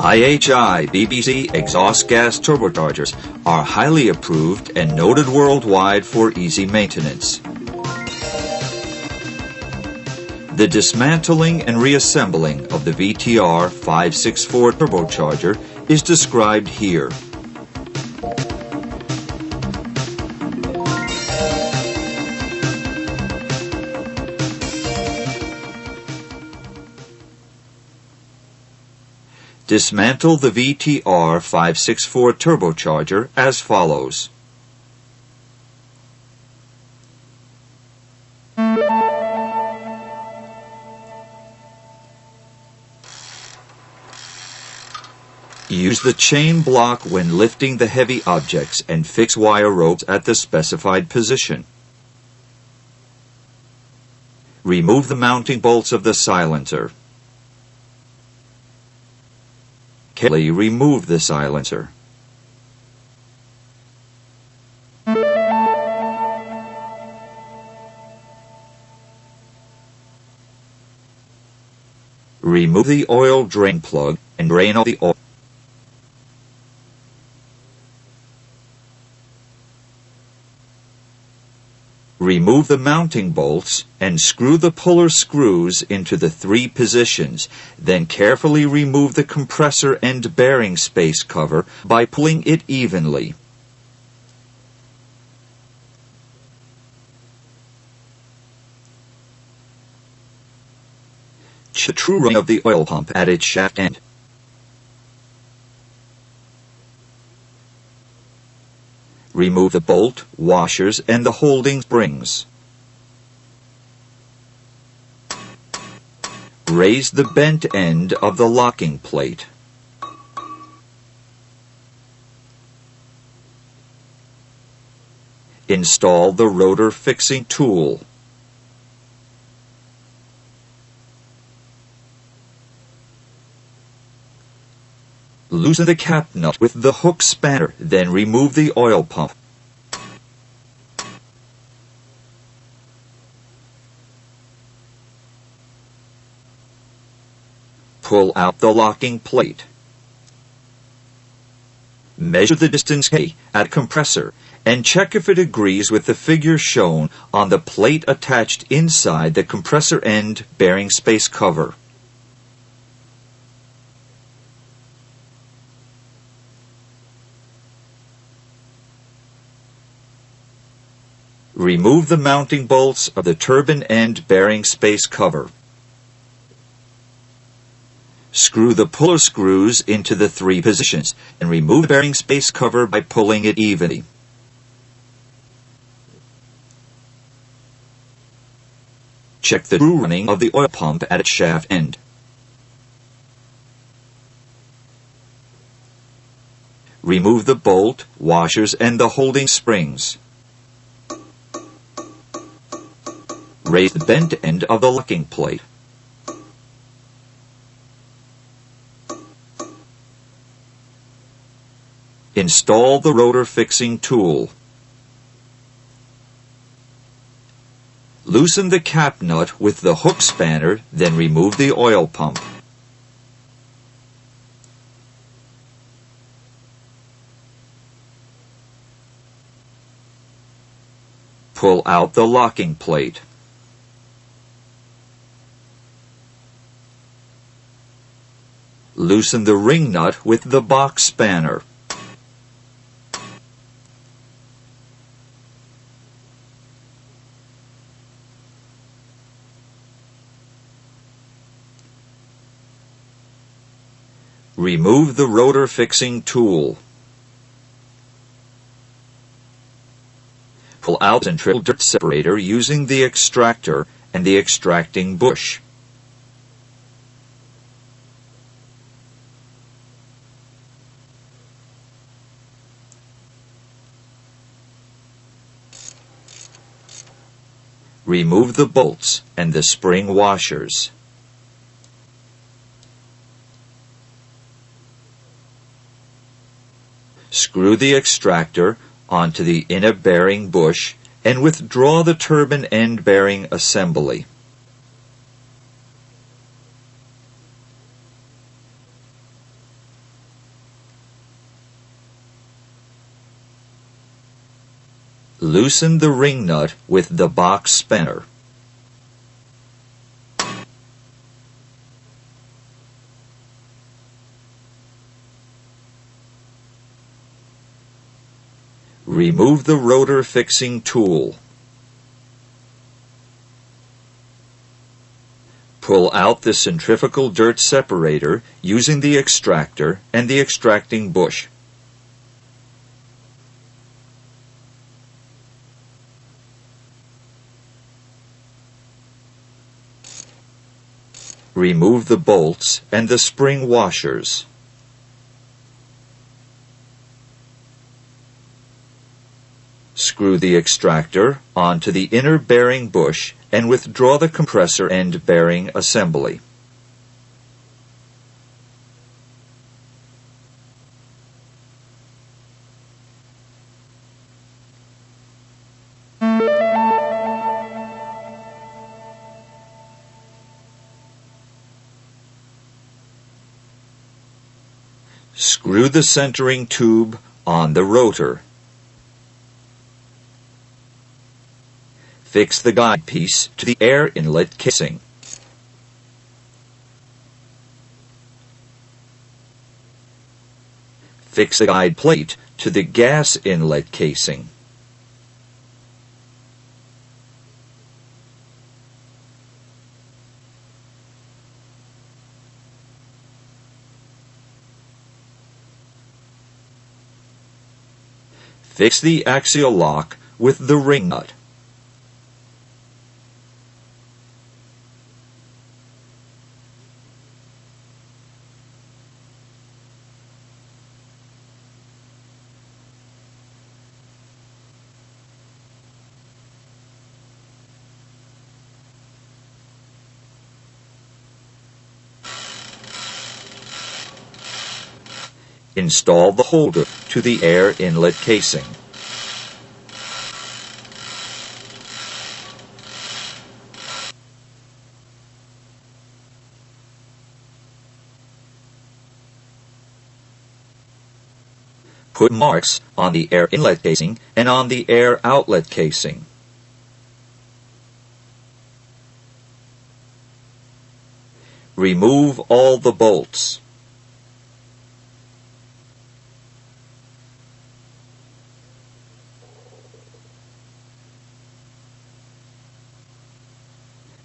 IHI BBC exhaust gas turbochargers are highly approved and noted worldwide for easy maintenance. The dismantling and reassembling of the VTR 564 turbocharger is described here. Dismantle the VTR 564 turbocharger as follows. Use the chain block when lifting the heavy objects and fix wire ropes at the specified position. Remove the mounting bolts of the silencer. Carefully remove the silencer. Remove the oil drain plug and drain all the oil. Remove the mounting bolts and screw the puller screws into the 3 positions. Then carefully remove the compressor and bearing space cover by pulling it evenly. Check the true running of the oil pump at its shaft end. Remove the bolt, washers, and the holding springs. Raise the bent end of the locking plate. Install the rotor fixing tool. Loosen the cap nut with the hook spanner, then remove the oil pump. Pull out the locking plate. Measure the distance at compressor and check if it agrees with the figure shown on the plate attached inside the compressor end bearing space cover. Remove the mounting bolts of the turbine end bearing space cover. Screw the puller screws into the 3 positions and remove the bearing space cover by pulling it evenly. Check the true running of the oil pump at its shaft end. Remove the bolt, washers, and the holding springs. Raise the bent end of the locking plate. Install the rotor fixing tool. Loosen the cap nut with the hook spanner, then remove the oil pump. Pull out the locking plate. Loosen the ring nut with the box spanner. Remove the rotor fixing tool. Pull out the central dirt separator using the extractor and the extracting bush. Remove the bolts and the spring washers. Screw the extractor onto the inner bearing bush and withdraw the turbine end bearing assembly. Loosen the ring nut with the box spanner. Remove the rotor fixing tool. Pull out the centrifugal dirt separator using the extractor and the extracting bush. Remove the bolts and the spring washers. Screw the extractor onto the inner bearing bush and withdraw the compressor end bearing assembly. Screw the centering tube on the rotor. Fix the guide piece to the air inlet casing. Fix the guide plate to the gas inlet casing. Fix the axial lock with the ring nut. Install the holder to the air inlet casing. Put marks on the air inlet casing and on the air outlet casing. Remove all the bolts.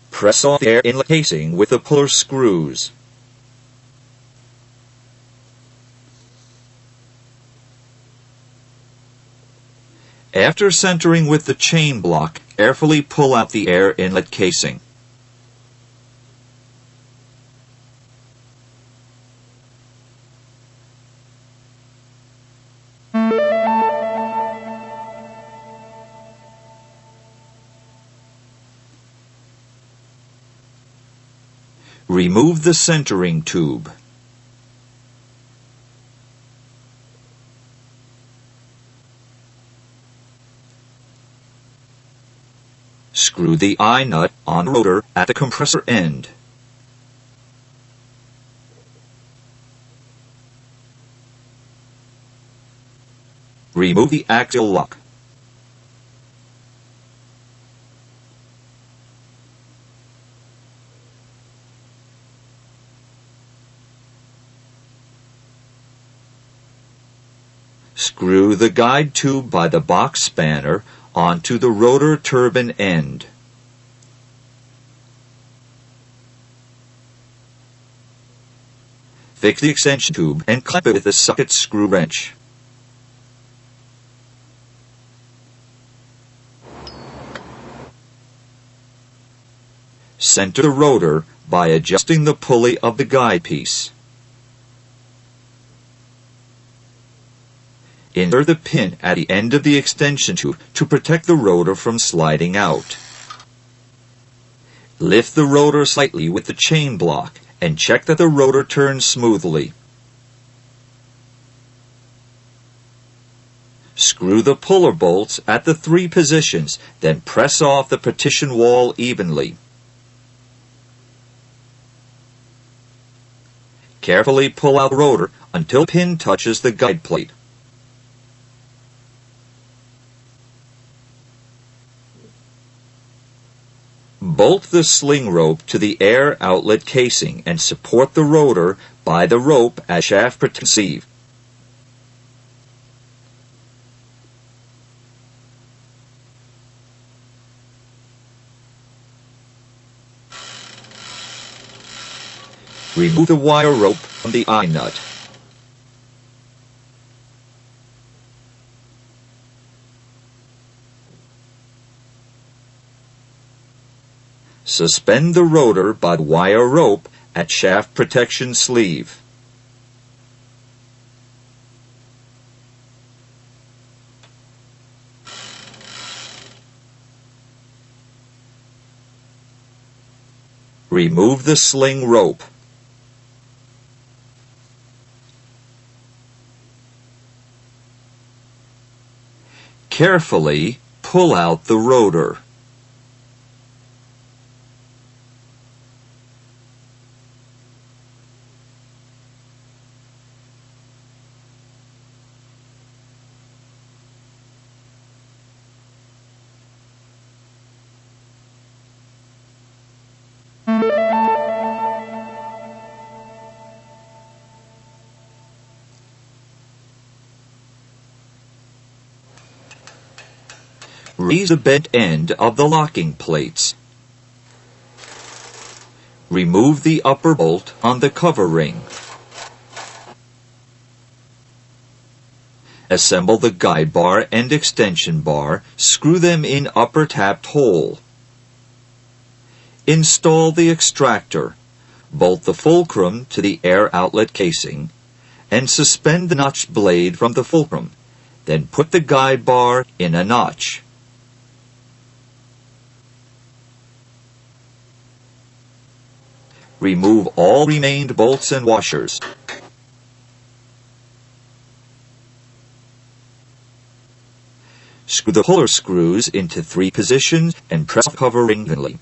Press off the air inlet casing with the puller screws. After centering with the chain block, carefully pull out the air inlet casing. Remove the centering tube. Screw the eye nut on the rotor at the compressor end. Remove the axial lock. Screw the guide tube by the box spanner onto the rotor turbine end. Fix the extension tube and clamp it with a socket screw wrench. Center the rotor by adjusting the pulley of the guide piece. Insert the pin at the end of the extension tube to protect the rotor from sliding out. Lift the rotor slightly with the chain block and check that the rotor turns smoothly. Screw the puller bolts at the 3 positions, then press off the partition wall evenly. Carefully pull out the rotor until the pin touches the guide plate. Bolt the sling rope to the air outlet casing and support the rotor by the rope as shaft protection sleeve. Remove the wire rope from the eye nut. Suspend the rotor by the wire rope at shaft protection sleeve. Remove the sling rope. Carefully pull out the rotor. Raise the bent end of the locking plates. Remove the upper bolt on the cover ring. Assemble the guide bar and extension bar. Screw them in upper tapped hole. Install the extractor. Bolt the fulcrum to the air outlet casing and suspend the notched blade from the fulcrum. Then put the guide bar in a notch. Remove all remained bolts and washers. Screw the puller screws into 3 positions and press the cover ring evenly.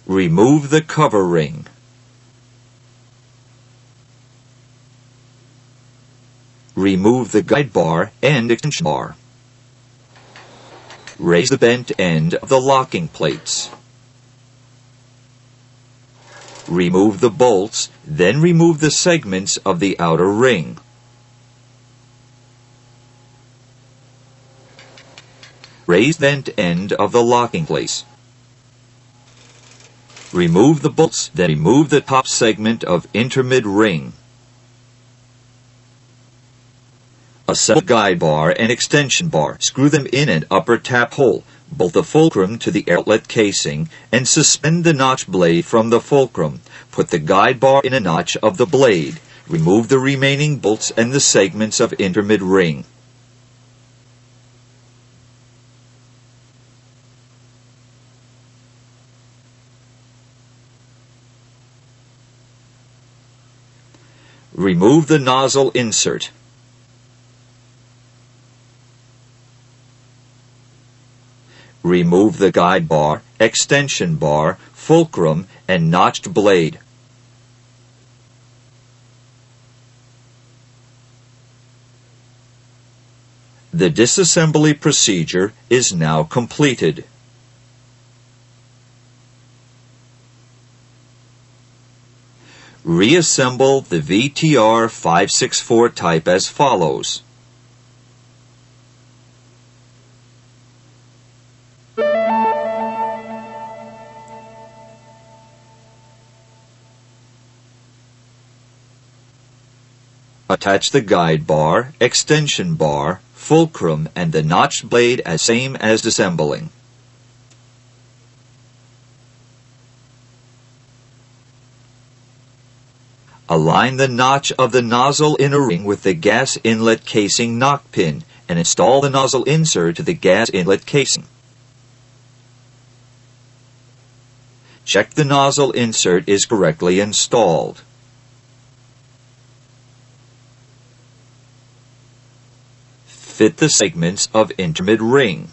Remove the cover ring. Remove the guide bar and extension bar. Raise the bent end of the locking plates. Remove the bolts, then remove the segments of the outer ring. Raise the bent end of the locking plate. Remove the bolts, then remove the top segment of intermid ring. Assemble the guide bar and extension bar. Screw them in an upper tap hole. Bolt the fulcrum to the outlet casing and suspend the notch blade from the fulcrum. Put the guide bar in a notch of the blade. Remove the remaining bolts and the segments of intermid ring. Remove the nozzle insert. Remove the guide bar, extension bar, fulcrum, and notched blade. The disassembly procedure is now completed. Reassemble the VTR 564 type as follows. Attach the guide bar, extension bar, fulcrum, and the notched blade as same as disassembling. Align the notch of the nozzle inner ring with the gas inlet casing knock pin and install the nozzle insert to the gas inlet casing. Check the nozzle insert is correctly installed. Fit the segments of intermid ring.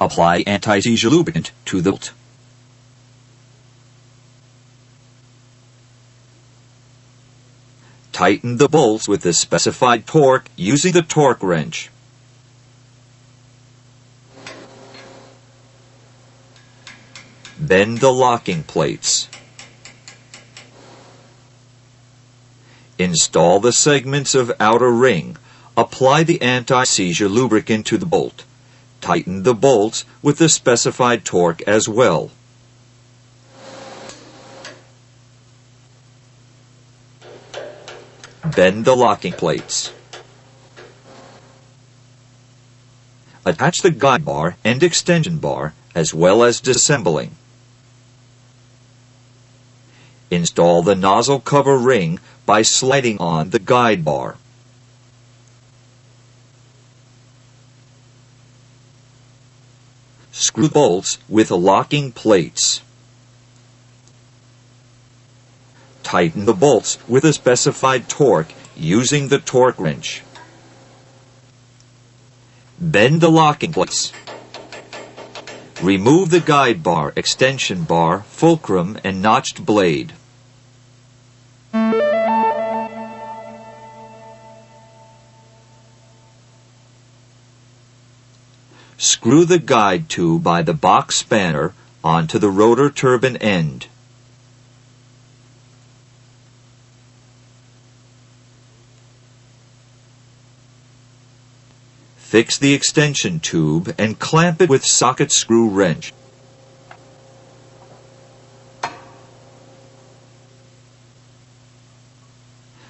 Apply anti-seizure lubricant to the bolt. Tighten the bolts with the specified torque using the torque wrench. Bend the locking plates. Install the segments of outer ring. Apply the anti-seizure lubricant to the bolt. Tighten the bolts with the specified torque as well. Bend the locking plates. Attach the guide bar and extension bar as well as disassembling. Install the nozzle cover ring by sliding on the guide bar. Screw bolts with locking plates. Tighten the bolts with a specified torque using the torque wrench. Bend the locking plates. Remove the guide bar, extension bar, fulcrum, and notched blade. Screw the guide tube by the box spanner onto the rotor turbine end. Fix the extension tube and clamp it with socket screw wrench.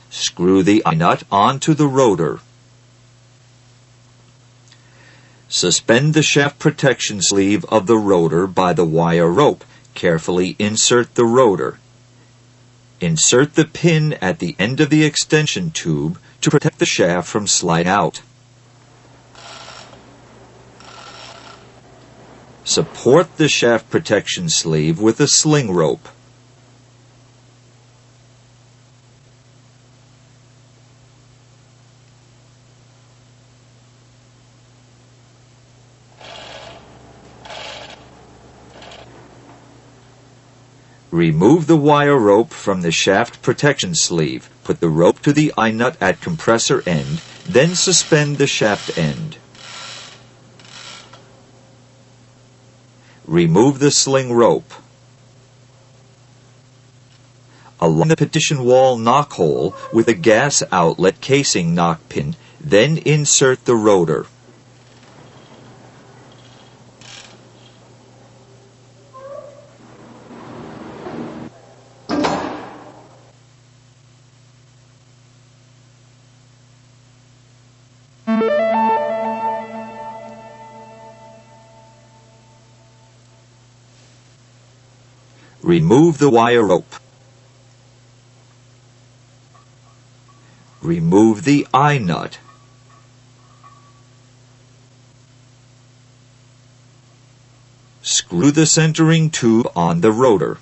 Screw the eye-nut onto the rotor. Suspend the shaft protection sleeve of the rotor by the wire rope. Carefully insert the rotor. Insert the pin at the end of the extension tube to protect the shaft from sliding out. Support the shaft protection sleeve with a sling rope. Remove the wire rope from the shaft protection sleeve. Put the rope to the eye-nut at compressor end, then suspend the shaft end. Remove the sling rope. Align the petition wall knock hole with a gas outlet casing knock pin, then insert the rotor. Remove the wire rope. Remove the eye nut. Screw the centering tube on the rotor.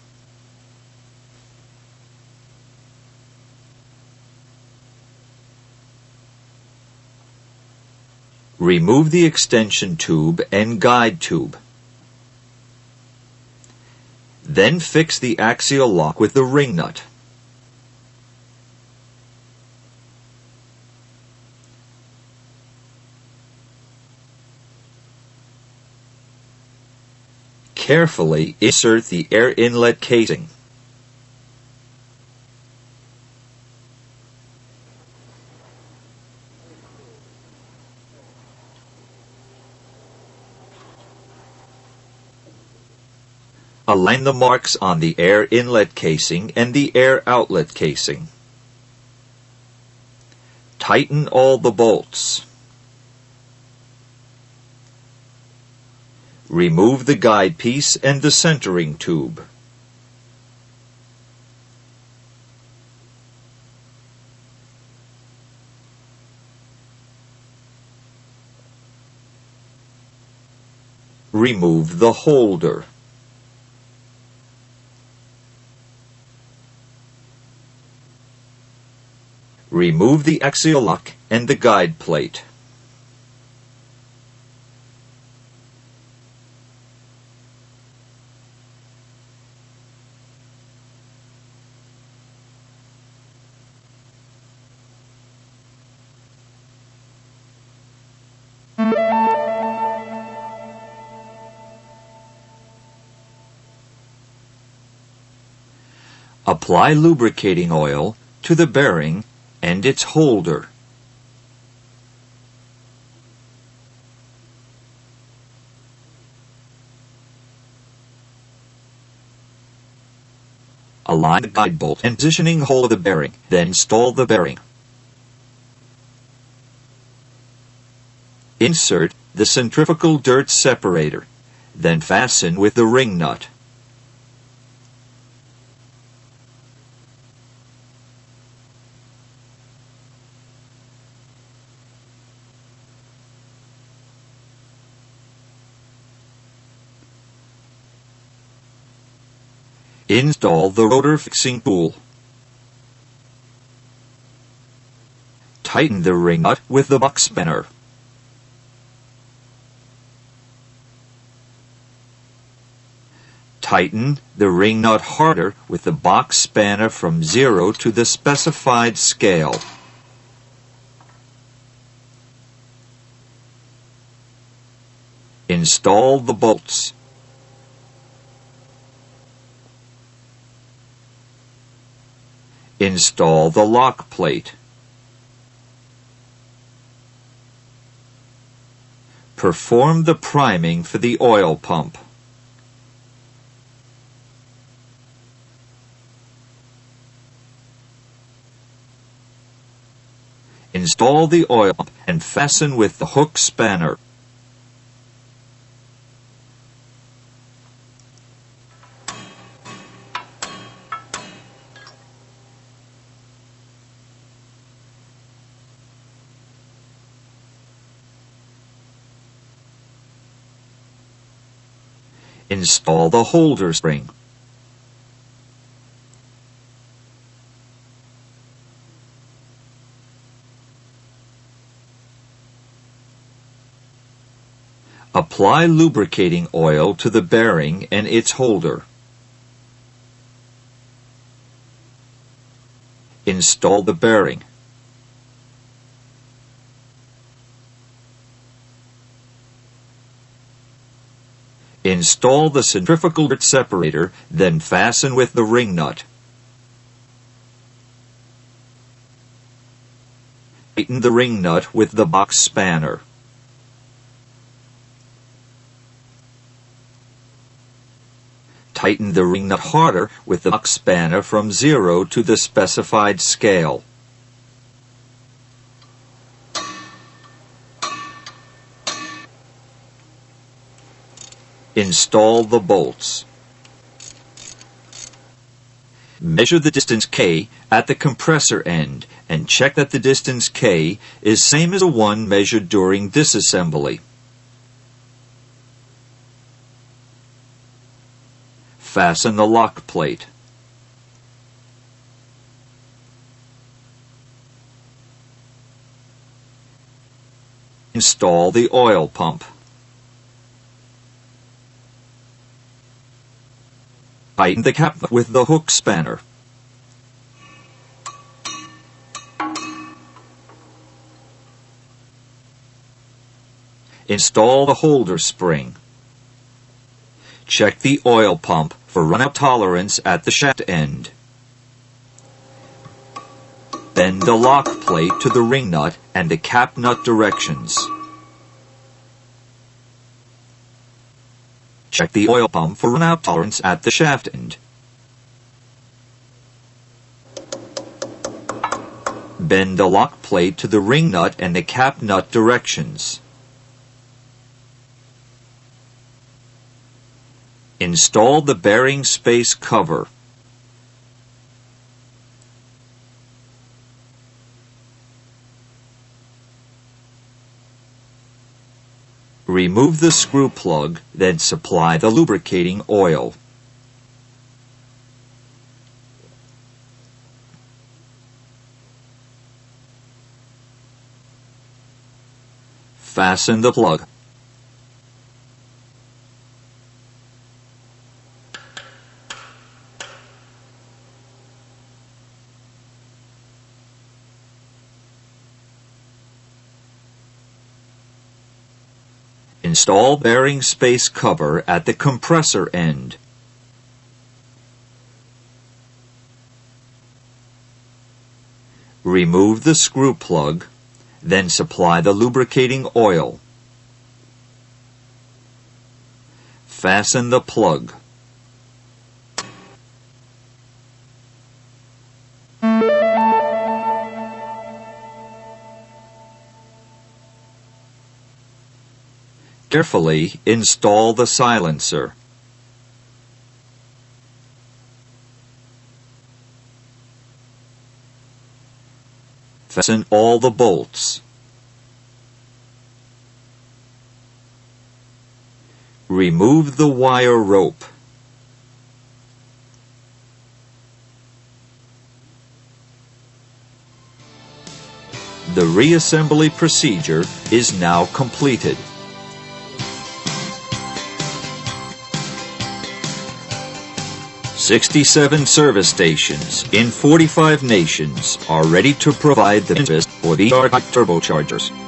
Remove the extension tube and guide tube. Then fix the axial lock with the ring nut. Carefully insert the air inlet casing. Align the marks on the air inlet casing and the air outlet casing. Tighten all the bolts. Remove the guide piece and the centering tube. Remove the holder. Remove the axial lock and the guide plate. Apply lubricating oil to the bearing and its holder. Align the guide bolt and positioning hole of the bearing, then install the bearing. Insert the centrifugal dirt separator, then fasten with the ring nut. Install the rotor fixing tool. Tighten the ring nut with the box spanner. Tighten the ring nut harder with the box spanner from 0 to the specified scale. Install the bolts. Install the lock plate. Perform the priming for the oil pump. Install the oil pump and fasten with the hook spanner. Install the holder spring. Apply lubricating oil to the bearing and its holder. Install the bearing. Install the centrifugal dirt separator, then fasten with the ring nut. Tighten the ring nut with the box spanner. Tighten the ring nut harder with the box spanner from 0 to the specified scale. Install the bolts. Measure the distance K at the compressor end and check that the distance K is same as the one measured during disassembly. Fasten the lock plate. Install the oil pump. Tighten the cap with the hook spanner. Install the holder spring. Check the oil pump for runout tolerance at the shaft end. Bend the lock plate to the ring nut and the cap nut directions. Check the oil pump for runout tolerance at the shaft end. Bend the lock plate to the ring nut and the cap nut directions. Install the bearing space cover. Remove the screw plug, then supply the lubricating oil. Fasten the plug. Install bearing space cover at the compressor end. Remove the screw plug, then supply the lubricating oil. Fasten the plug. Carefully install the silencer. Fasten all the bolts. Remove the wire rope. The reassembly procedure is now completed. 67 service stations in 45 nations are ready to provide the service for the turbochargers.